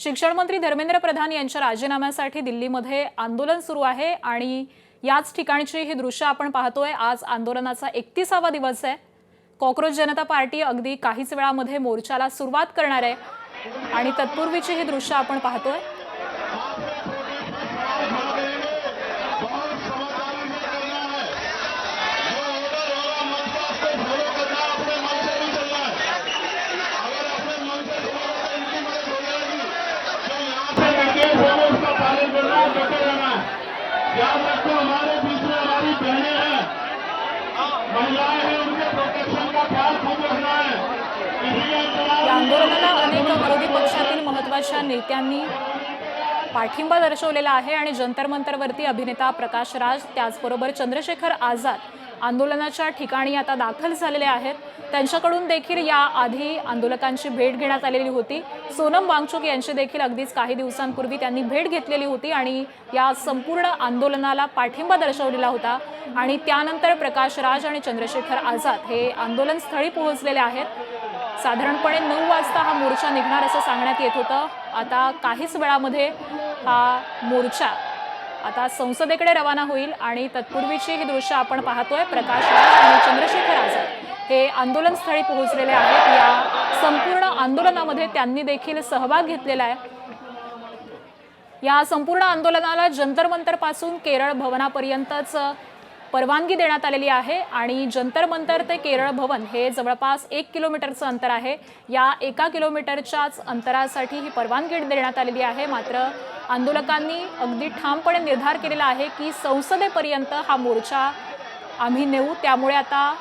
शिक्षण मंत्री धर्मेंद्र प्रधान यांच्या राजीनाम्यासाठी दिल्लीमध्ये आंदोलन सुरू आहे आणि याच ठिकाणची ही दृश्य आपण पाहतोय। आज आंदोलनाचा 31वा दिवस आहे। कॉकरोच जनता पार्टी अगदी काहीच वेळामध्ये मोर्चाला सुरुवात करणार आहे आणि तत्पूर्वीची ही दृश्य आपण पाहतोय। याद रखो, हमारे बीच में हमारी बहनें हैं, महिलाएं हैं, उनके प्रोटेक्शन का ख्याल खूब रखना है। या आंदोलनाला अनेक विरोधी पक्षातील महत्त्वाच्या नेत्यांनी पाठिंबा दर्शवलेला आहे आणि जंतर मंतरवरती अभिनेता प्रकाश राज त्याचबरोबर चंद्रशेखर आझाद आंदोलनाच्या ठिकाणी आता दाखल झालेले आहेत। त्यांच्याकडून देखील या आधी आंदोलकांची भेट घेण्यात आलेली होती। सोनम वांगचुक यांची देखील अगदीच काही दिवसांपूर्वी त्यांनी भेट घेतलेली होती आणि या संपूर्ण आंदोलनाला पाठिंबा दर्शवलेला होता आणि त्यानंतर प्रकाश राज आणि चंद्रशेखर आझाद हे आंदोलन स्थळी पोहोचलेले आहेत। साधारणपणे 9 वाजता हा मोर्चा निघणार असं सांगण्यात येत होतं। आता काहीच वेळामध्ये हा मोर्चा आता संसदेकडे रवाना होईल आणि तत्पूर्वीची ही दृश्य आपण पाहतोय। प्रकाश राज आणि चंद्रशेखर आझाद हे आंदोलन स्थळी पोहोचलेले आहेत। या संपूर्ण आंदोलनामध्ये त्यांनी देखील सहभाग घेतलेला आहे। या संपूर्ण आंदोलनाला जंतर मंतर पासून केरळ भवनापर्यंतच परवानगी देण्यात आलेली आहे आणि जंतर मंतर ते केरळ भवन हे जवळपास 1 किलोमीटरचं अंतर आहे। या 1 किलोमीटरच्याच अंतरासाठी ही परवानगी देण्यात आलेली आहे। मात्र आंदोलकांनी अगदी ठामपणे निर्धार केलेला आहे की संसदेपर्यंत हा मोर्चा आम्ही नेऊ। त्यामुळे आता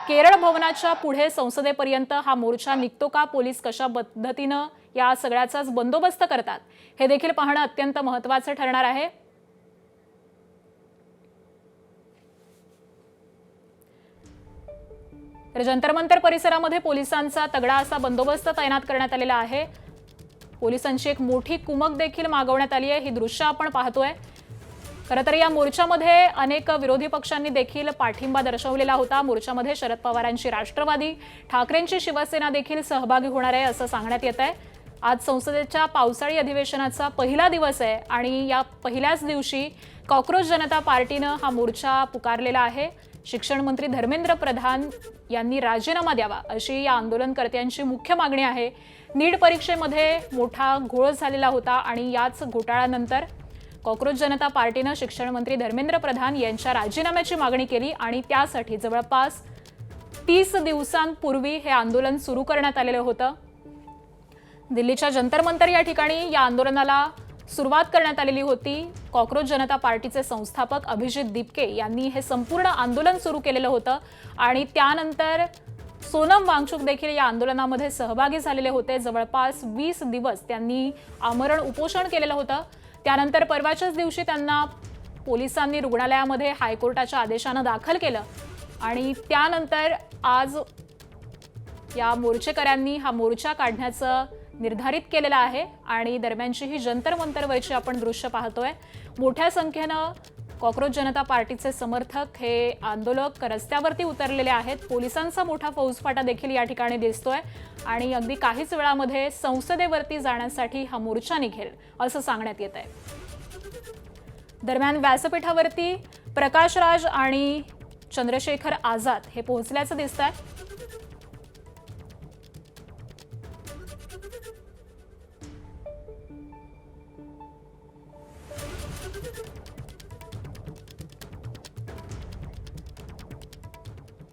केरळ भवनाच्या पुढे संसदेपर्यंत हा मोर्चा निघतो का, पोलीस कशा पद्धतीनं या सगळ्याचाच बंदोबस्त करतात हे देखील पाहणं अत्यंत महत्त्वाचं ठरणार आहे। जंतर मंतर परिसरामध्ये पोलिसांचा तगडा असा बंदोबस्त तैनात करण्यात आलेला आहे। पोलिसांची एक मोठी कुमक देखील मागवण्यात आली आहे। ही दृश्य आपण पाहतोय। खरं तर या मोर्चामध्ये अनेक विरोधी पक्षांनी देखील पाठिंबा दर्शवलेला होता। मोर्चामध्ये शरद पवारांची राष्ट्रवादी, ठाकरेंची शिवसेना देखील सहभागी होणार आहे असं सांगण्यात येत आहे। आज संसदेच्या पावसाळी अधिवेशनाचा पहिला दिवस आहे आणि या पहिल्याच दिवशी कॉकरोच जनता पार्टीनं हा मोर्चा पुकारलेला आहे। शिक्षण मंत्री धर्मेंद्र प्रधान यांनी राजीनामा द्यावा अशी या आंदोलनकर्त्यांची मुख्य मागणी आहे। नीट परीक्षेमध्ये मोठा घोळ झालेला होता आणि याच घोटाळ्यानंतर कॉकरोच जनता पार्टीनं शिक्षण मंत्री धर्मेंद्र प्रधान यांच्या राजीनाम्याची मागणी केली आणि त्यासाठी जवळपास 30 दिवसांपूर्वी हे आंदोलन सुरू करण्यात आलेलं होतं। दिल्लीच्या जंतर मंतर या ठिकाणी या आंदोलनाला सुरुवात करण्यात आलेली होती। कॉकरोच जनता पार्टीचे संस्थापक अभिजित दीपके यांनी हे संपूर्ण आंदोलन सुरू केलेलं होतं आणि त्यानंतर सोनम वांगचुक देखील या आंदोलनामध्ये सहभागी झालेले होते। जवळपास 20 दिवस त्यांनी आमरण उपोषण केलेलं होतं। त्यानंतर परवाच्याच दिवशी त्यांना पोलिसांनी रुग्णालयामध्ये हायकोर्टाच्या आदेशानं दाखल केलं आणि त्यानंतर आज या मोर्चेकऱ्यांनी हा मोर्चा काढण्याचं निर्धारित केलेला आहे आणि दरम्यानची ही जंतर मंतरवरची आपण दृश्य पाहतोय। मोठ्या संख्येनं कॉकरोच जनता पार्टीचे समर्थक हे आंदोलक रस्त्यावरती उतरलेले आहेत। पोलिसांचा मोठा फौजफाटा देखील या ठिकाणी दिसतोय आणि अगदी काहीच वेळामध्ये संसदेवरती जाण्यासाठी हा मोर्चा निघेल असं सांगण्यात येत आहे। दरम्यान व्यासपीठावरती प्रकाश राज आणि चंद्रशेखर आझाद हे पोहोचल्याचं दिसतंय।